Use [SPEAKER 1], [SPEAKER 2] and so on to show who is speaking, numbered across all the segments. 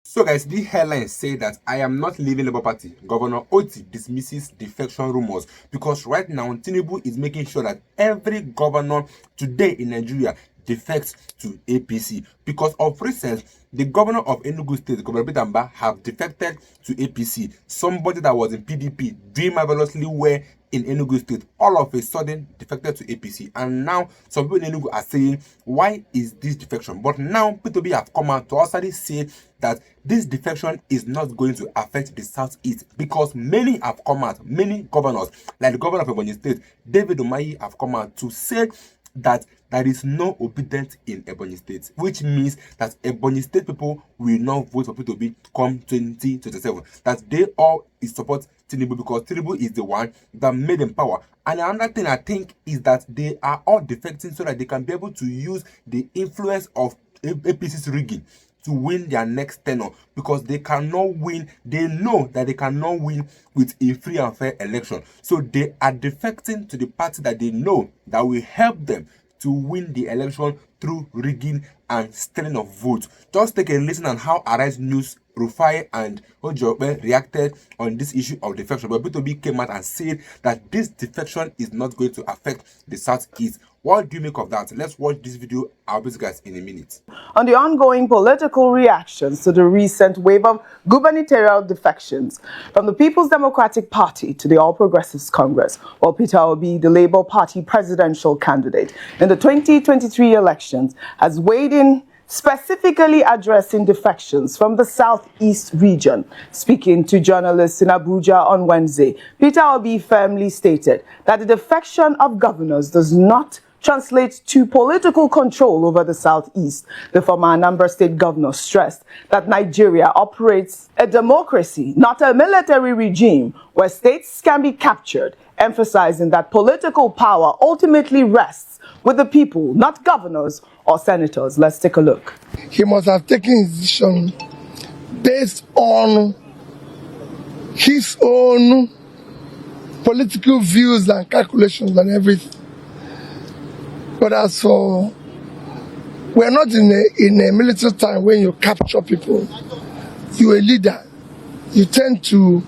[SPEAKER 1] So guys, the headline say that I am not leaving Labour Party. Governor Oti dismisses defection rumors because right now Tinubu is making sure that every governor today in Nigeria defects to APC. Because of recent, the governor of Enugu State, Governor Peter have defected to APC. Somebody that was in PDP doing marvelously well in Enugu State, all of a sudden defected to APC. And now some people in Enugu are saying, why is this defection? But now P2B have come out to also say that this defection is not going to affect the Southeast because many have come out, many governors, like the governor of Ebonyi State, David Umahi, have come out to say that there is no obedience in Ebonyi State, which means that Ebonyi State people will not vote for P2B come 2027. That they all support Tinubu because Tinubu is the one that made them power. And another thing I think is that they are all defecting so that they can be able to use the influence of APC's rigging to win their next tenure because they cannot win. They know that they cannot win with a free and fair election. So they are defecting to the party that they know that will help them to win the election through rigging and stealing of votes. Just take a listen on how Arise News, Rufai and Ojobe reacted on this issue of defection. But B2B came out and said that this defection is not going to affect the Southeast. What do you make of that? Let's watch this video. I'll be guys in a minute.
[SPEAKER 2] On the ongoing political reactions to the recent wave of gubernatorial defections from the People's Democratic Party to the All Progressives Congress, while Peter Obi, the Labour Party presidential candidate in the 2023 elections, has weighed in specifically addressing defections from the Southeast region. Speaking to journalists in Abuja on Wednesday, Peter Obi firmly stated that the defection of governors does not translate to political control over the Southeast. The former Anambra State governor stressed that Nigeria operates a democracy, not a military regime, where states can be captured, emphasizing that political power ultimately rests with the people, not governors or senators. Let's take a look.
[SPEAKER 3] He must have taken his decision based on his own political views and calculations and everything. But as for, we're not in a military time when you capture people. You're a leader. You tend to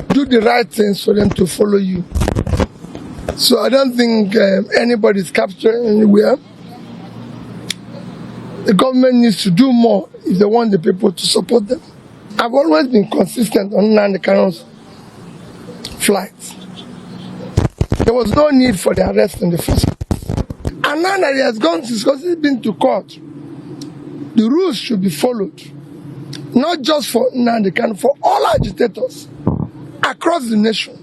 [SPEAKER 3] do the right things for them to follow you. So I don't think anybody's captured anywhere. The government needs to do more if they want the people to support them. I've always been consistent on Nnamdi Kanu's flights. There was no need for the arrest in the first place. And now that he has gone, because he's been to court, the rules should be followed. Not just for Nnamdi Kanu, for all agitators across the nation.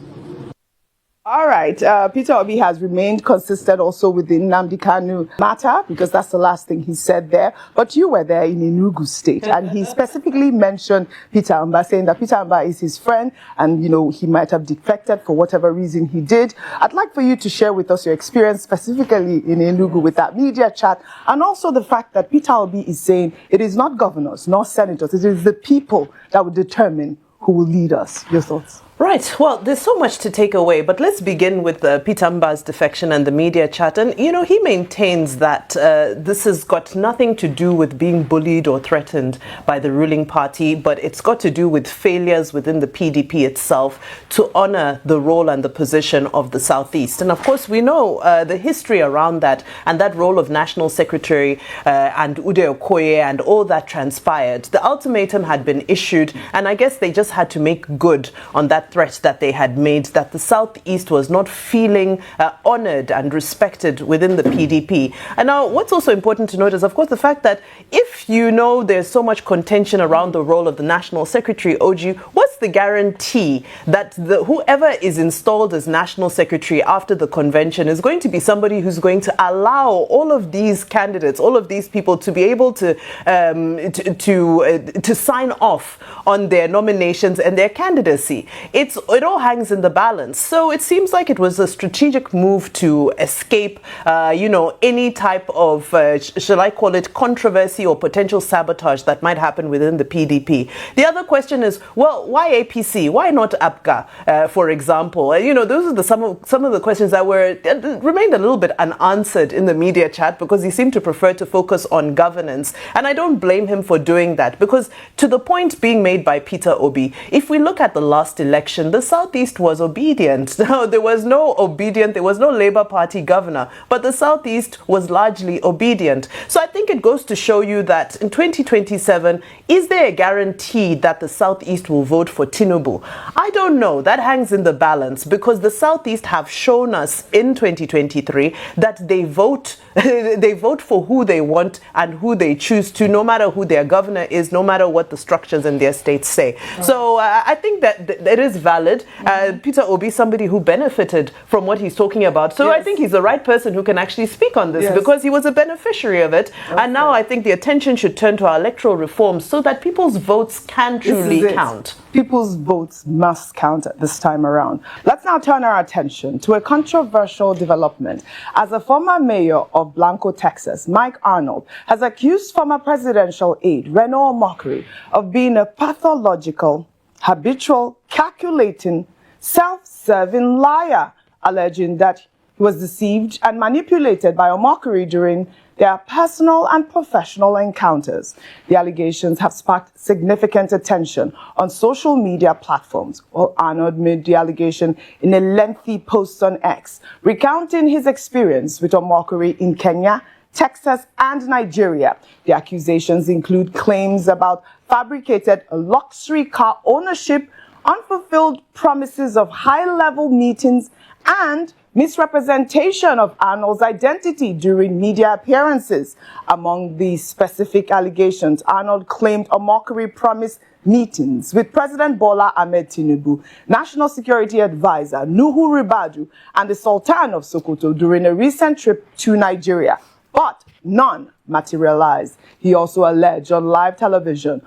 [SPEAKER 2] All right. Peter Obi has remained consistent also with the Nnamdi Kanu matter because that's the last thing he said there. But you were there in Enugu State and he specifically mentioned Peter Amba, saying that Peter Amba is his friend and, you know, he might have defected for whatever reason he did. I'd like for you to share with us your experience specifically in Enugu with that media chat and also the fact that Peter Obi is saying it is not governors, nor senators, it is the people that will determine who will lead us. Your thoughts?
[SPEAKER 4] Right. Well, there's so much to take away, but let's begin with Peter Mba's defection and the media chat. And, you know, he maintains that this has got nothing to do with being bullied or threatened by the ruling party, but it's got to do with failures within the PDP itself to honor the role and the position of the Southeast. And of course, we know the history around that and that role of National Secretary and Ude Okoye and all that transpired. The ultimatum had been issued, and I guess they just had to make good on that threat that they had made, that the Southeast was not feeling honored and respected within the PDP. And now what's also important to note is, of course, the fact that if you know there's so much contention around the role of the National Secretary, OG, what's the guarantee that whoever is installed as National Secretary after the convention is going to be somebody who's going to allow all of these candidates, all of these people to be able to sign off on their nominations and their candidacy? it all hangs in the balance. So it seems like it was a strategic move to escape, any type of, shall I call it, controversy or potential sabotage that might happen within the PDP. The other question is, well, why APC? Why not APGA, for example? Those are some of the questions that remained a little bit unanswered in the media chat, because he seemed to prefer to focus on governance. And I don't blame him for doing that, because to the point being made by Peter Obi, if we look at the last election, the Southeast was obedient. Now, there was no Labour Party governor, but the Southeast was largely obedient. So I think it goes to show you that in 2027, is there a guarantee that the Southeast will vote for Tinubu? I don't know. That hangs in the balance, because the Southeast have shown us in 2023 that they vote for who they want and who they choose to, no matter who their governor is, no matter what the structures in their states say. Right. So I think that it is valid. Peter Obi, somebody who benefited from what he's talking about. So yes. I think he's the right person who can actually speak on this, yes, because he was a beneficiary of it. Okay. And now I think the attention should turn to our electoral reforms so that people's votes can truly count.
[SPEAKER 2] People's votes must count at this time around. Let's now turn our attention to a controversial development. As a former mayor of Blanco, Texas, Mike Arnold has accused former presidential aide Reno Omokri of being a pathological, habitual, calculating, self-serving liar, alleging that he was deceived and manipulated by Omokri during their personal and professional encounters. The allegations have sparked significant attention on social media platforms. Well, Arnold made the allegation in a lengthy post on X, recounting his experience with Omokri in Kenya, Texas, and Nigeria. The accusations include claims about fabricated luxury car ownership, unfulfilled promises of high-level meetings, and misrepresentation of Arnold's identity during media appearances. Among the specific allegations, Arnold claimed Omokri promised meetings with President Bola Ahmed Tinubu, National Security Advisor Nuhu Ribadu, and the Sultan of Sokoto during a recent trip to Nigeria, but none materialized. He also alleged on live television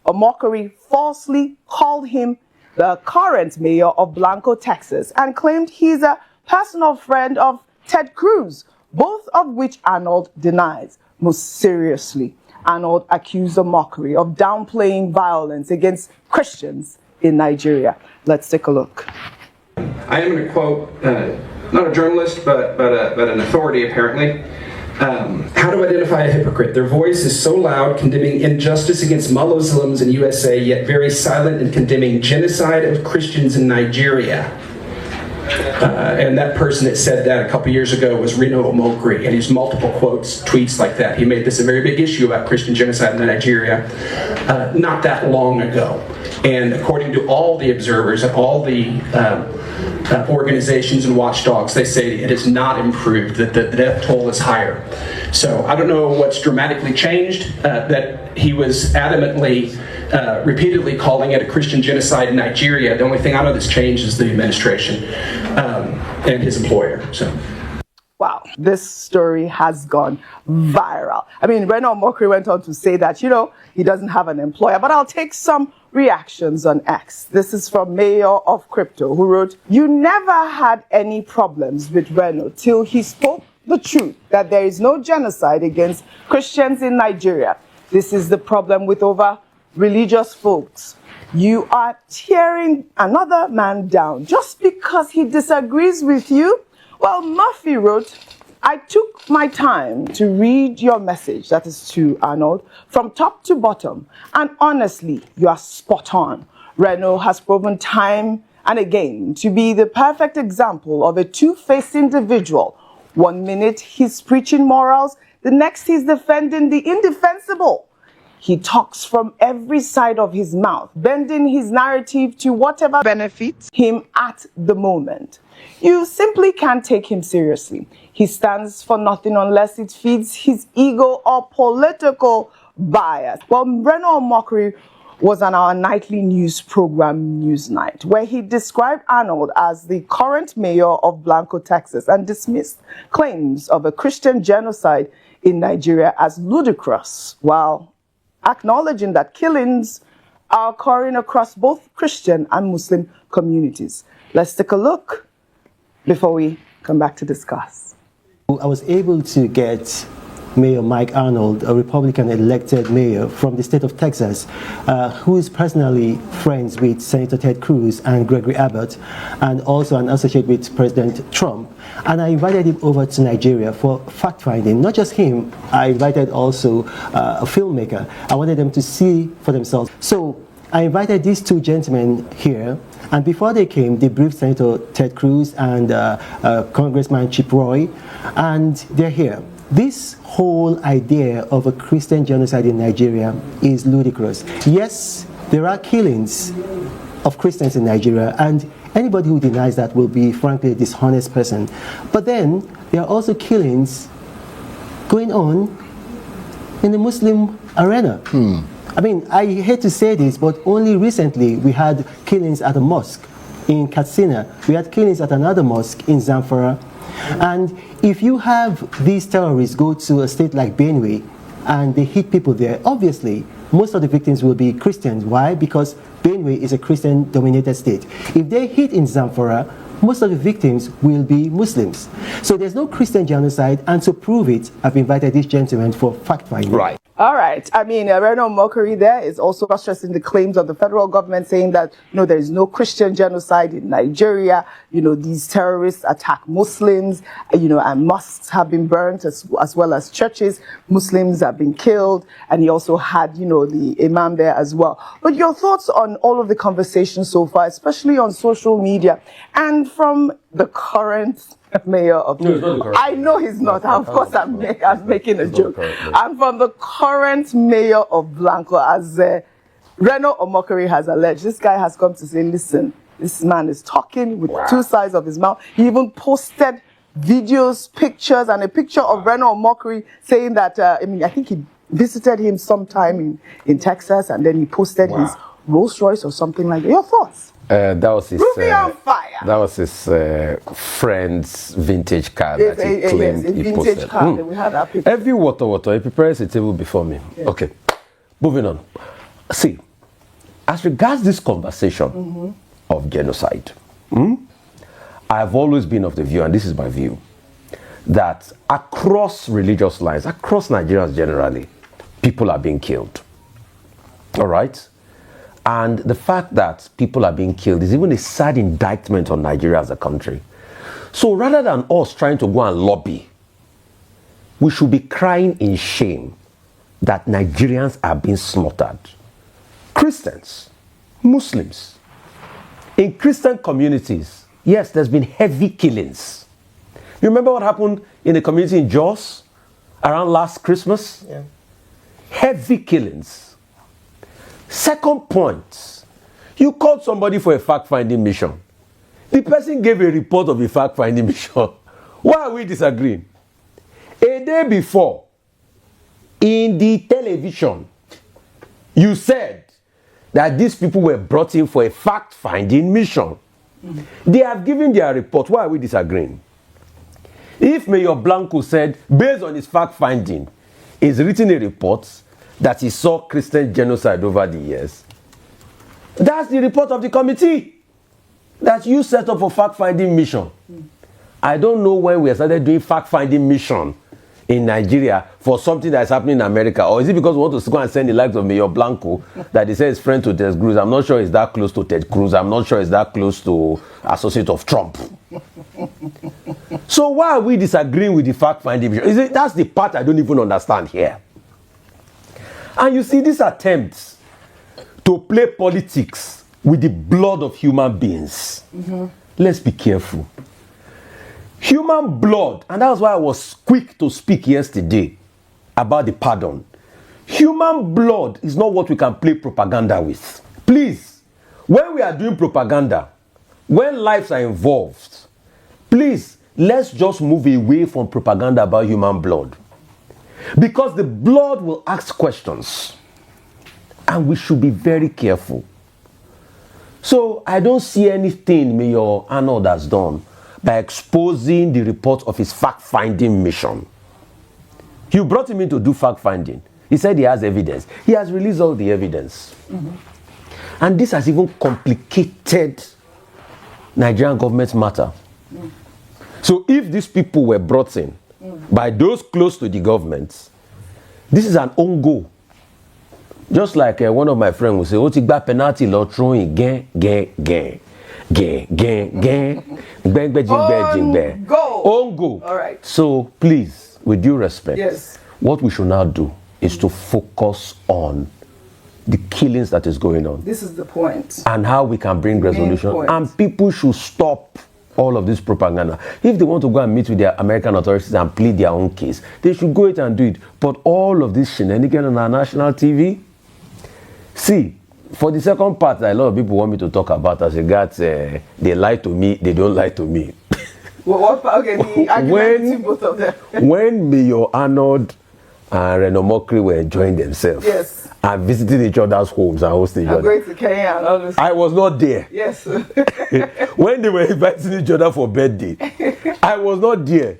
[SPEAKER 2] Omokri falsely called him the current mayor of Blanco, Texas, and claimed he's a personal friend of Ted Cruz, both of which Arnold denies. Most seriously, Arnold accused Omokri of downplaying violence against Christians in Nigeria. Let's take a look.
[SPEAKER 5] I am going to quote, not a journalist, but an authority apparently. How to identify a hypocrite. Their voice is so loud, condemning injustice against Muslims in USA, yet very silent in condemning genocide of Christians in Nigeria. And that person that said that a couple years ago was Reno Omokri, and he's multiple quotes, tweets like that. He made this a very big issue about Christian genocide in Nigeria not that long ago. And according to all the observers and all the organizations and watchdogs, they say it has not improved, that the death toll is higher. So I don't know what's dramatically changed, that he was adamantly, repeatedly calling it a Christian genocide in Nigeria. The only thing I know that's changed is the administration and his employer. So.
[SPEAKER 2] Wow, this story has gone viral. I mean, Reno Omokri went on to say that, he doesn't have an employer, but I'll take some reactions on X. This is from Mayor of Crypto, who wrote, "You never had any problems with Reno till he spoke the truth that there is no genocide against Christians in Nigeria. This is the problem with over religious folks. You are tearing another man down just because he disagrees with you." Well, Murphy wrote, "I took my time to read your message," that is to Arnold, "from top to bottom, and honestly, you are spot on. Reno has proven time and again to be the perfect example of a two-faced individual. One minute he's preaching morals, the next he's defending the indefensible. He talks from every side of his mouth, bending his narrative to whatever benefits him at the moment. You simply can't take him seriously. He stands for nothing unless it feeds his ego or political bias." Well, Reno Omokri was on our nightly news program Newsnight, where he described Arnold as the current mayor of Blanco, Texas, and dismissed claims of a Christian genocide in Nigeria as ludicrous, while acknowledging that killings are occurring across both Christian and Muslim communities. Let's take a look before we come back to discuss.
[SPEAKER 6] I was able to get Mayor Mike Arnold, a Republican elected mayor from the state of Texas, who is personally friends with Senator Ted Cruz and Gregory Abbott, and also an associate with President Trump. And I invited him over to Nigeria for fact-finding. Not just him, I invited also a filmmaker. I wanted them to see for themselves. So I invited these two gentlemen here, and before they came, they briefed Senator Ted Cruz and Congressman Chip Roy, and they're here. This whole idea of a Christian genocide in Nigeria is ludicrous. Yes, there are killings of Christians in Nigeria, and anybody who denies that will be, frankly, a dishonest person. But then, there are also killings going on in the Muslim arena. I mean, I hate to say this, but only recently we had killings at a mosque in Katsina. We had killings at another mosque in Zamfara. And if you have these terrorists go to a state like Benue and they hit people there, obviously most of the victims will be Christians. Why? Because Benue is a Christian-dominated state. If they hit in Zamfara, most of the victims will be Muslims. So there's no Christian genocide, and to prove it, I've invited this gentleman for fact-finding.
[SPEAKER 1] Right.
[SPEAKER 2] All right. I mean, Reno Mokari there is also stressing the claims of the federal government, saying that, there is no Christian genocide in Nigeria. These terrorists attack Muslims, and mosques have been burnt as well as churches. Muslims have been killed. And he also had, the imam there as well. But your thoughts on all of the conversations so far, especially on social media and from the current mayor of I know he's not. Of course, I'm making a joke. And from the current mayor of Blanco, as Reno Omokari has alleged, this guy has come to say, listen, this man is talking with two sides of his mouth. He even posted videos, pictures, and a picture of Reno Omokari saying that, I think he visited him sometime in Texas, and then he posted his Rolls Royce or something like that. Your thoughts?
[SPEAKER 7] That was his.
[SPEAKER 2] Ruby on fire.
[SPEAKER 7] That was his friend's vintage car that he claimed he posted.
[SPEAKER 2] Car. We had that picture.
[SPEAKER 7] Every water, he prepares a table before me. Yes. Okay, moving on. See, as regards this conversation of genocide, I have always been of the view, and this is my view, that across religious lines, across Nigerians generally, people are being killed. All right? And the fact that people are being killed is even a sad indictment on Nigeria as a country. So rather than us trying to go and lobby, we should be crying in shame that Nigerians are being slaughtered. Christians, Muslims. In Christian communities, yes, there's been heavy killings. You remember what happened in the community in Jos around last Christmas? Yeah. Heavy killings. Second point, you called somebody for a fact-finding mission. The person gave a report of a fact-finding mission. Why are we disagreeing? A day before, in the television, you said that these people were brought in for a fact-finding mission. They have given their report. Why are we disagreeing? If Mayor Blanco said, based on his fact-finding, he's written a report that he saw Christian genocide over the years, that's the report of the committee that you set up for fact-finding mission. I don't know when we started doing fact-finding mission in Nigeria for something that's happening in America, or is it because we want to go and send the likes of Mayor Blanco that he says is friend to Ted Cruz? I'm not sure it's that close to Ted Cruz. I'm not sure it's that close to associate of Trump. So why are we disagreeing with the fact-finding mission? That's the part I don't even understand here. And you see these attempts to play politics with the blood of human beings. Let's be careful. Human blood, and that's why I was quick to speak yesterday about the pardon. Human blood is not what we can play propaganda with. Please, when we are doing propaganda, when lives are involved, please, let's just move away from propaganda about human blood. Because the blood will ask questions. And we should be very careful. So I don't see anything Mayor Arnold has done by exposing the report of his fact-finding mission. You brought him in to do fact-finding. He said he has evidence. He has released all the evidence. And this has even complicated Nigerian government matter. So if these people were brought in by those close to the government, this is an own goal. Just like one of my friends will say, "Oh, take back penalty, Lord, throwing again. Own goal.
[SPEAKER 2] All right.
[SPEAKER 7] So please, with due respect,
[SPEAKER 2] Yes.
[SPEAKER 7] what we should now do is to focus on the killings that is going on
[SPEAKER 2] This is the point.
[SPEAKER 7] and how we can bring resolution.
[SPEAKER 2] point.
[SPEAKER 7] And people should stop all of this propaganda. If they want to go and meet with their American authorities and plead their own case, they should go ahead and do it. But all of this shenanigans on our national TV, see, for the second part, a lot of people want me to talk about as regards they lie to me, they don't lie to me.
[SPEAKER 2] Okay, the argument between both of them.
[SPEAKER 7] When Mayor Arnold and Reno Mokri were enjoying themselves
[SPEAKER 2] Yes.
[SPEAKER 7] and visiting each other's homes and hosting each
[SPEAKER 2] I'm
[SPEAKER 7] other,
[SPEAKER 2] going to Kenya and all this.
[SPEAKER 7] I was not there.
[SPEAKER 2] Yes.
[SPEAKER 7] When they were inviting each other for birthday, I was not there.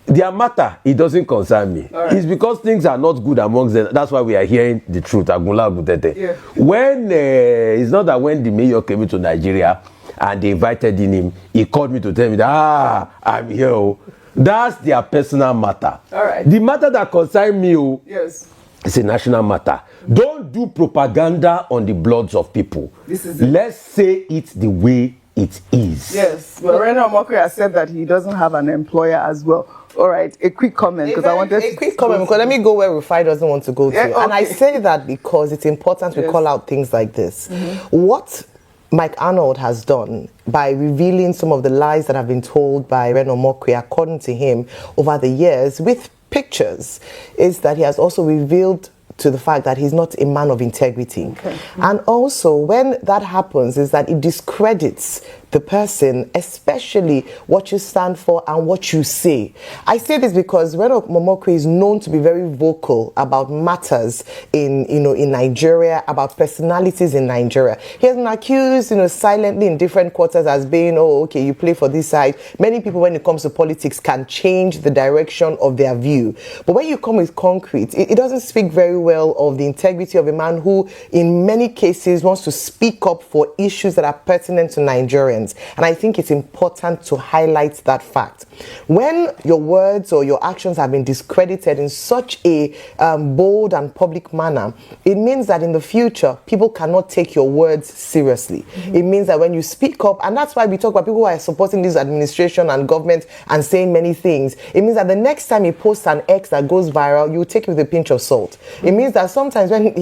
[SPEAKER 7] Their matter, it doesn't concern me.
[SPEAKER 2] Right.
[SPEAKER 7] It's because things are not good amongst them. That's why we are hearing the truth. Agunla Agutete.
[SPEAKER 2] Yeah.
[SPEAKER 7] When it's not that when the mayor came into Nigeria and they invited him, he called me to tell me that I'm here. Oh. That's their personal matter.
[SPEAKER 2] All right.
[SPEAKER 7] The matter that concerns me, oh,
[SPEAKER 2] Yes.
[SPEAKER 7] it's a national matter. Don't do propaganda on the bloods of people.
[SPEAKER 2] This is it.
[SPEAKER 7] Let's say it the way it is.
[SPEAKER 2] Yes. But Reno Mokri has said that he doesn't have an employer as well. All right. A quick comment because I wanted
[SPEAKER 4] A quick comment because let me go where Rufai doesn't want to go to.
[SPEAKER 2] Yeah, okay.
[SPEAKER 4] And I say that because it's important we
[SPEAKER 2] Yes.
[SPEAKER 4] call out things like this. What Mike Arnold has done by revealing some of the lies that have been told by Reno Mokri, according to him, over the years with pictures, is that he has also revealed to the fact that he's not a man of integrity.
[SPEAKER 2] Okay.
[SPEAKER 4] And also, when that happens, is that it discredits the person, especially what you stand for and what you say. I say this because Reno Mokri is known to be very vocal about matters in Nigeria, about personalities in Nigeria. He has been accused, silently in different quarters as being, oh, okay, you play for this side. Many people, when it comes to politics, can change the direction of their view. But when you come with concrete, it doesn't speak very well of the integrity of a man who, in many cases, wants to speak up for issues that are pertinent to Nigerians. And I think it's important to highlight that fact. When your words or your actions have been discredited in such a bold and public manner, it means that in the future, people cannot take your words seriously. It means that when you speak up, and that's why we talk about people who are supporting this administration and government and saying many things, it means that the next time he posts an X that goes viral, you take it with a pinch of salt. It means that sometimes when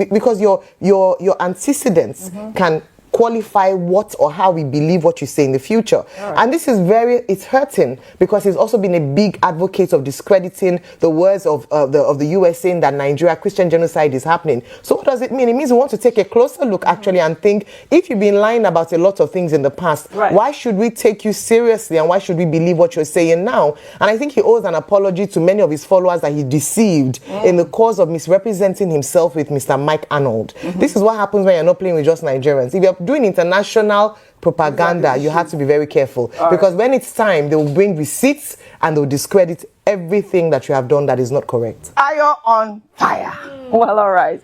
[SPEAKER 4] because your antecedents can qualify what or how we believe what you say in the future. Right. And this is it's hurting because he's also been a big advocate of discrediting the words of the US saying that Nigeria Christian genocide is happening. So what does it mean? It means we want to take a closer look actually and think, if you've been lying about a lot of things in the past, why should we take you seriously and why should we believe what you're saying now? And I think he owes an apology to many of his followers that he deceived in the cause of misrepresenting himself with Mr. Mike Arnold. This is what happens when you're not playing with just Nigerians. If you're doing international propaganda, you have to be very careful because when it's time, they will bring receipts and they'll discredit everything that you have done that is not correct.
[SPEAKER 2] Are you on fire? Well, all right.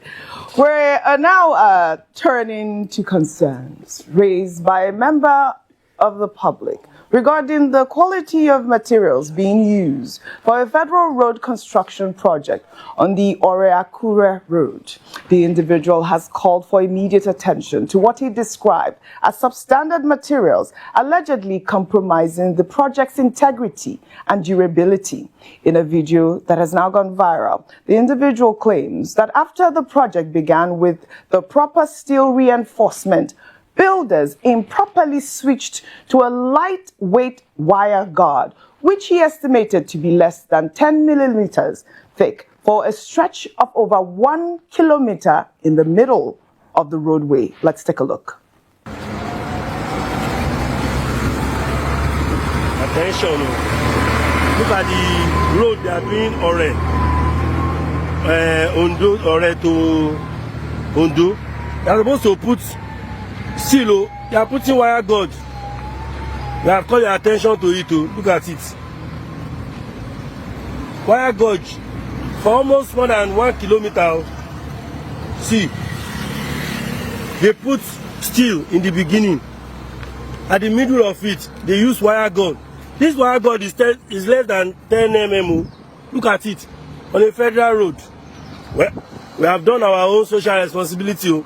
[SPEAKER 2] We're now turning to concerns raised by a member of the public regarding the quality of materials being used for a federal road construction project on the Ore-Akure Road. The individual has called for immediate attention to what he described as substandard materials allegedly compromising the project's integrity and durability. In a video that has now gone viral, the individual claims that after the project began with the proper steel reinforcement, builders improperly switched to a lightweight wire guard, which he estimated to be less than 10 millimeters thick, for a stretch of over 1 kilometer in the middle of the roadway. Let's take a look.
[SPEAKER 8] Attention, look at the road they are doing Ore to Ondo. They are supposed to put steel, they are putting wire guard. We have called your attention to it. Look at it. Wire guard for almost more than 1 kilometer. See. they put steel in the beginning. At the middle of it, they use wire gun. This wire gun is less than 10 mm. Look at it on a federal road. Well, we have done our own social responsibility.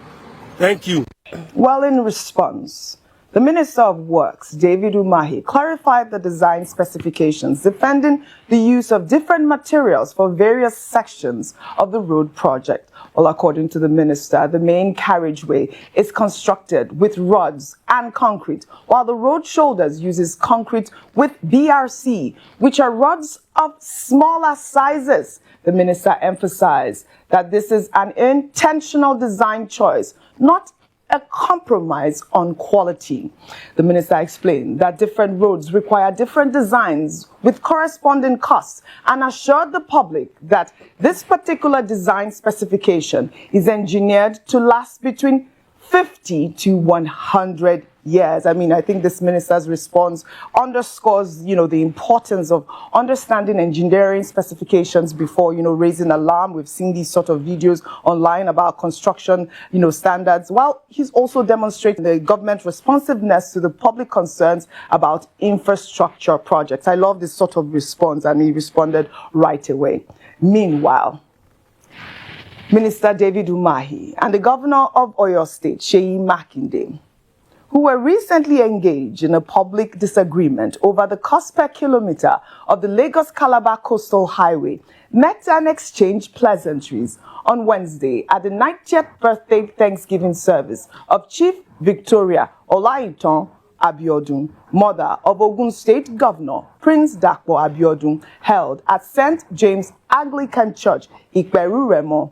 [SPEAKER 8] Thank you.
[SPEAKER 2] Well, in response, the Minister of Works, David Umahi, clarified the design specifications, defending the use of different materials for various sections of the road project. Well, according to the minister, the main carriageway is constructed with rods and concrete, while the road shoulders uses concrete with BRC, which are rods of smaller sizes. The minister emphasized that this is an intentional design choice, not a compromise on quality. The minister explained that different roads require different designs with corresponding costs and assured the public that this particular design specification is engineered to last between 50 to 100 years. I mean, I think this minister's response underscores, the importance of understanding engineering specifications before, raising alarm. We've seen these sort of videos online about construction, standards. While he's also demonstrating the government responsiveness to the public concerns about infrastructure projects. I love this sort of response, and he responded right away. Meanwhile, Minister David Umahi and the governor of Oyo State, Seyi Makinde, who were recently engaged in a public disagreement over the cost per kilometer of the Lagos-Calabar Coastal Highway, met and exchanged pleasantries on Wednesday at the 90th birthday Thanksgiving service of Chief Victoria Olaitan Abiodun, mother of Ogun State Governor Prince Dapo Abiodun, held at St. James Anglican Church, Ikperu Remo.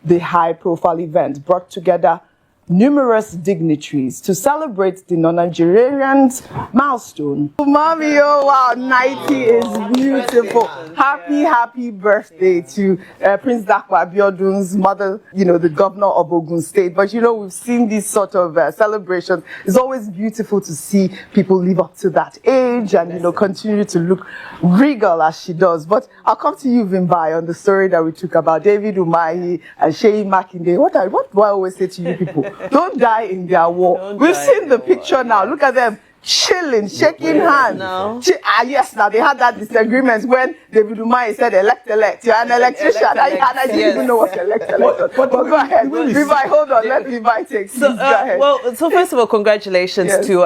[SPEAKER 2] The high-profile event brought together numerous dignitaries to celebrate the non-Nigerians' milestone. Mommy, oh wow, 90 is beautiful. Happy birthday to Prince Dapo Abiodun's mother, the governor of Ogun State. But we've seen these sort of celebrations. It's always beautiful to see people live up to that age and, continue to look regal as she does. But I'll come to you, Vimbai, on the story that we took about David Umahi and Seyi Makinde. What do I always say to you people? Don't die in their war. We've seen the picture now. Look at them chilling, shaking hands.
[SPEAKER 4] No.
[SPEAKER 2] Yes, now they had that disagreement when David Umahi said elect. You're an electrician. And I didn't even know what elect. But go ahead. Levi, hold on. Let Levi take. Go ahead.
[SPEAKER 4] So first of all, congratulations to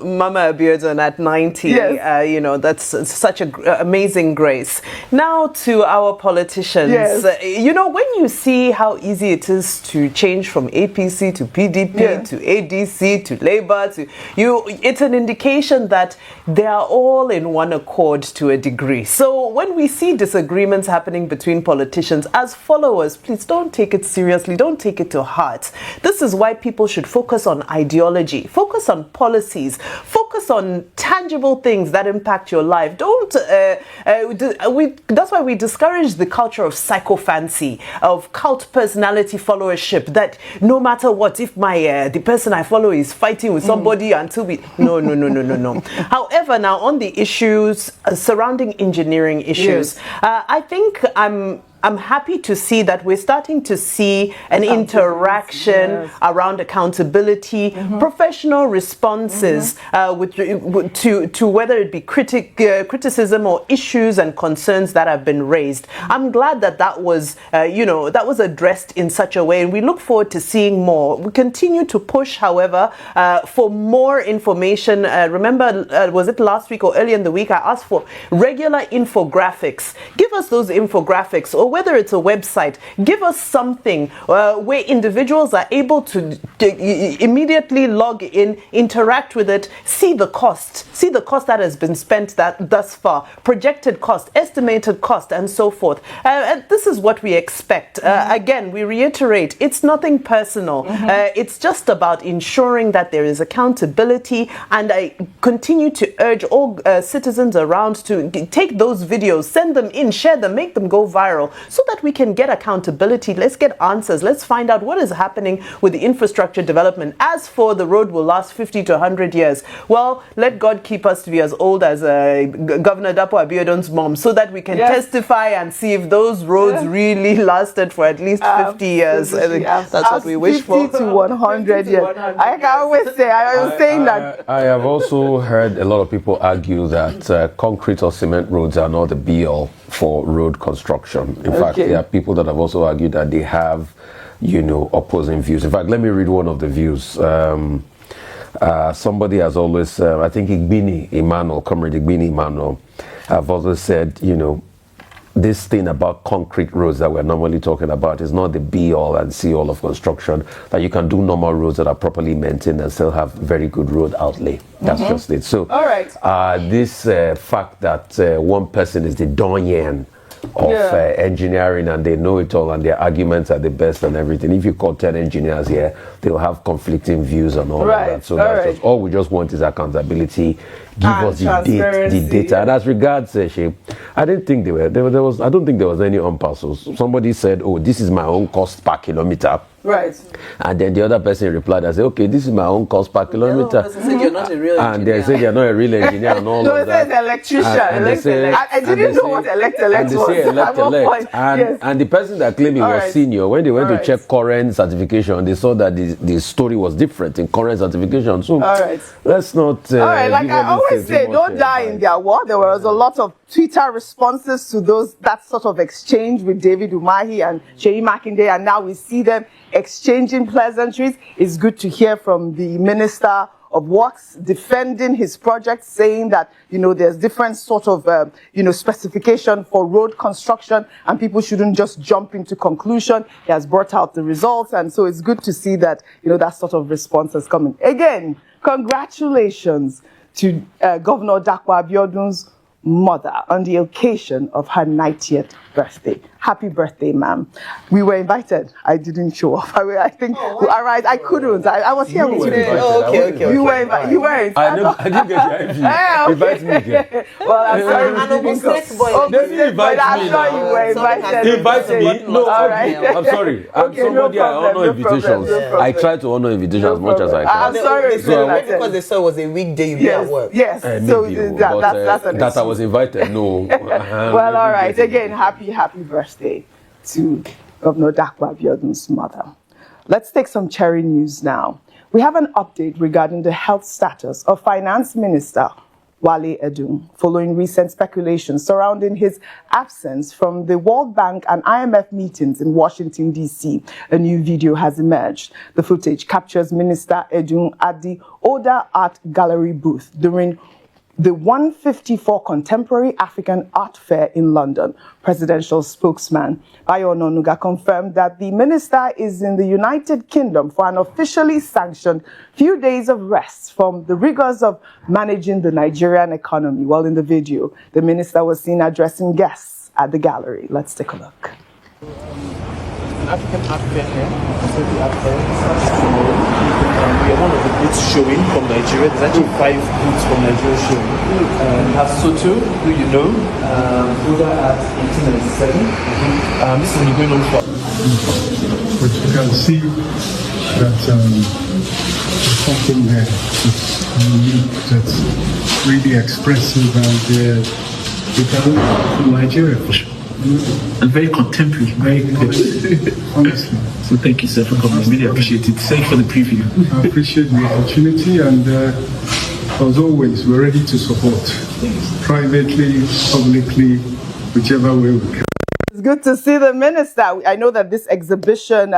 [SPEAKER 4] Mama Abiodun at 90.
[SPEAKER 2] Yes.
[SPEAKER 4] That's such an amazing grace. Now to our politicians.
[SPEAKER 2] Yes.
[SPEAKER 4] When you see how easy it is to change from APC to PDP to ADC to Labour it's an indication that they are all in one accord to a degree. So when we see disagreements happening between politicians, as followers, please don't take it seriously. Don't take it to heart. This is why people should focus on ideology, focus on policies, focus on tangible things that impact your life. That's why we discourage the culture of psychophancy, of cult personality followership, that no matter what, if the person I follow is fighting with somebody until we... No. However, now on the issues surrounding engineering issues, I think I'm happy to see that we're starting to see an interaction around accountability, professional responses to whether it be criticism or issues and concerns that have been raised. I'm glad that was addressed in such a way, and we look forward to seeing more. We continue to push, however, for more information. Remember, was it last week or earlier in the week, I asked for regular infographics. Give us those infographics, or whether it's a website, give us something where individuals are able to immediately log in, interact with it, see the cost that has been spent thus far, projected cost, estimated cost, and so forth. And this is what we expect. Again, we reiterate, it's nothing personal. It's just about ensuring that there is accountability, and I continue to urge all citizens around to take those videos, send them in, share them, make them go viral, so that we can get accountability. Let's get answers. Let's find out what is happening with the infrastructure infrastructure development. As for the road will last 50 to 100 years, well, let God keep us to be as old as Governor Dapo Abiodun's mom, so that we can testify and see if those roads really lasted for at least 50 years. I think that's what we wish for.
[SPEAKER 2] 50 to 100 years. I can always say, I was saying that.
[SPEAKER 7] I have also heard a lot of people argue that concrete or cement roads are not the be-all for road construction. In fact, there are people that have also argued that they have, opposing views. In fact, let me read one of the views. Somebody has always, I think Comrade Igbini Emmanuel, have also said, this thing about concrete roads that we're normally talking about is not the be-all and see-all of construction, that you can do normal roads that are properly maintained and still have very good road outlay. That's just it. So,
[SPEAKER 2] all right.
[SPEAKER 7] This fact that one person is the doyen of engineering and they know it all and their arguments are the best and everything. If you call 10 engineers here, they'll have conflicting views and all of that. So that's all we just want is accountability. Give us the data. And as regards Sheikh, I didn't think I don't think there was any unparcels. Somebody said, "Oh, this is my own cost per kilometer."
[SPEAKER 2] Right.
[SPEAKER 7] And then the other person replied and said, "Okay, this is my own cost per kilometer."
[SPEAKER 4] Said you're not a real
[SPEAKER 7] and they said you're not a real engineer and all of that.
[SPEAKER 2] No, electrician. I didn't know what elect was.
[SPEAKER 7] And they say elect. And the person that claimed he was senior, when they went to check current certification, they saw that the story was different in current certification. So let's not.
[SPEAKER 2] All right, like I always say, don't die in their war. There was a lot of Twitter responses to that sort of exchange with David Umahi and Sheyi Makinde, and now we see them exchanging pleasantries. It's good to hear from the Minister of Works defending his project, saying that, there's different sort of, specification for road construction and people shouldn't just jump into conclusion. He has brought out the results, and so it's good to see that, that sort of response is coming. Again, congratulations to Governor Dapo Abiodun's mother on the occasion of her 90th birthday. Happy birthday, ma'am. We were invited. I didn't show up. I think, I couldn't. I was here with you.
[SPEAKER 4] Okay.
[SPEAKER 2] You weren't.
[SPEAKER 7] I didn't get the invite me again.
[SPEAKER 2] Well, I'm sorry.
[SPEAKER 7] They didn't invite me.
[SPEAKER 2] I'm sure you were invited.
[SPEAKER 7] They invited me? No, I'm sorry. I'm somebody I honor invitations. I try to honor invitations as much as I can.
[SPEAKER 2] I'm sorry.
[SPEAKER 4] Because they saw it was a weekday, you be at work.
[SPEAKER 2] Yes. So that's an
[SPEAKER 7] that I was invited, no.
[SPEAKER 2] Well, all right. Again, happy birthday to Governor Dapo Abiodun's mother. Let's take some cherry news now. We have an update regarding the health status of Finance Minister Wale Edun, following recent speculations surrounding his absence from the World Bank and IMF meetings in Washington, D.C. A new video has emerged. The footage captures Minister Edun at the Oda Art Gallery booth during the 154 Contemporary African Art Fair in London. Presidential spokesman Bayo Ononuga confirmed that the minister is in the United Kingdom for an officially sanctioned few days of rest from the rigors of managing the Nigerian economy. Well, in the video, the minister was seen addressing guests at the gallery. Let's take a look.
[SPEAKER 9] African art fair here. So the art fair we are one of the booths showing from Nigeria. There's actually 5 booths from Nigeria showing. Has Soto, who you know, Buddha at 1897. This is going on for.
[SPEAKER 10] But you can see that there's something there that's unique, that's really expressive, and you can look from Nigeria for sure.
[SPEAKER 9] And very contemporary, very good.
[SPEAKER 10] Honestly.
[SPEAKER 9] So thank you, sir, for coming. I really appreciate it. Thank you for the preview.
[SPEAKER 10] I appreciate the opportunity, and as always, we're ready to support privately, publicly, whichever way we can.
[SPEAKER 2] It's good to see the minister. I know that this exhibition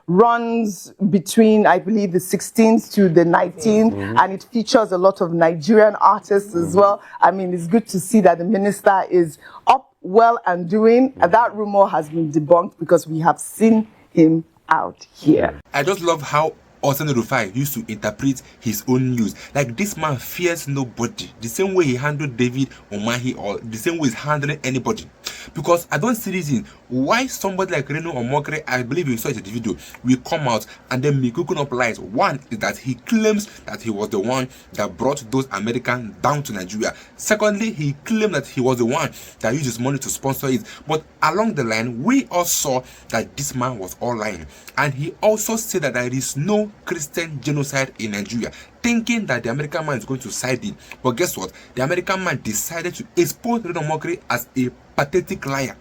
[SPEAKER 2] runs between, I believe, the 16th to the 19th, and it features a lot of Nigerian artists as well. I mean, it's good to see that the minister is up, well, and doing. That rumor has been debunked because we have seen him out here.
[SPEAKER 1] I just love how Oseni Rufai used to interpret his own news. Like, this man fears nobody. The same way he handled David Umahi, or the same way he's handling anybody. Because I don't see reason why somebody like Reno Omokre, I believe you saw it in the video, will come out and then be cooking up lies. One is that he claims that he was the one that brought those Americans down to Nigeria. Secondly, he claimed that he was the one that used his money to sponsor it. But along the line, we all saw that this man was all lying. And he also said that there is no Christian genocide in Nigeria, thinking that the American man is going to side in. But guess what? The American man decided to expose Reno Omokri as a pathetic liar.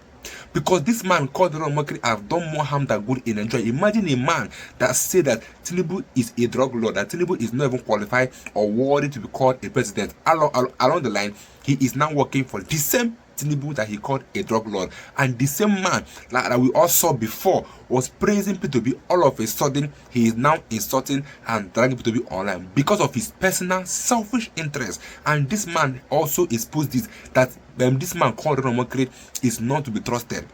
[SPEAKER 1] Because this man called Reno Omokri have done more harm than good in Nigeria. Imagine a man that said that Tinubu is a drug lord, that Tinubu is not even qualified or worthy to be called a president. Along the line, he is now working for the same Tinubu that he called a drug lord, and the same man that we all saw before was praising P2B. All of a sudden, he is now insulting and dragging P2B online because of his personal selfish interest. And this man also exposed this, that this man called Reno Omokri is not to be trusted.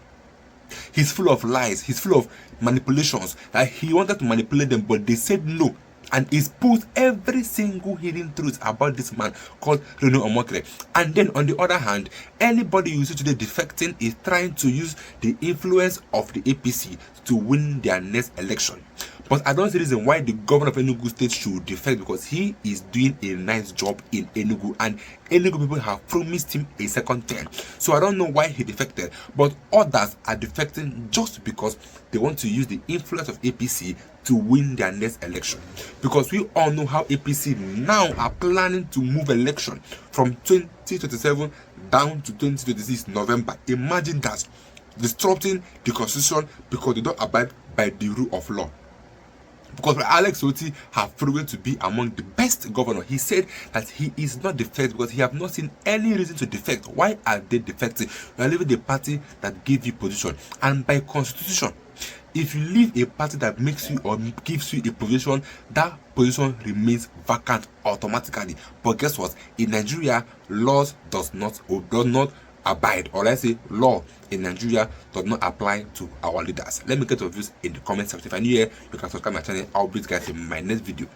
[SPEAKER 1] He's full of lies, he's full of manipulations, that he wanted to manipulate them, but they said no, and exposed every single hidden truth about this man called Reno Omokri. And then on the other hand, anybody you see today defecting is trying to use the influence of the APC to win their next election. But I don't see reason why the governor of Enugu State should defect, because he is doing a nice job in Enugu, and Enugu people have promised him a second term. So I don't know why he defected, but others are defecting just because they want to use the influence of APC to win their next election. Because we all know how APC now are planning to move election from 2027 down to 2026 November. Imagine that, disrupting the constitution because they don't abide by the rule of law. Because Alex Oti have proven to be among the best governors. He said that he is not defect because he have not seen any reason to defect. Why are they defecting? You are leaving the party that gave you position, and by constitution, if you leave a party that makes you or gives you a position, that position remains vacant automatically. But guess what? In Nigeria, laws does not abide, or let's say law in Nigeria does not apply to our leaders. Let me get your views in the comment section. If you're new here, you can subscribe my channel. I'll be guys in my next video.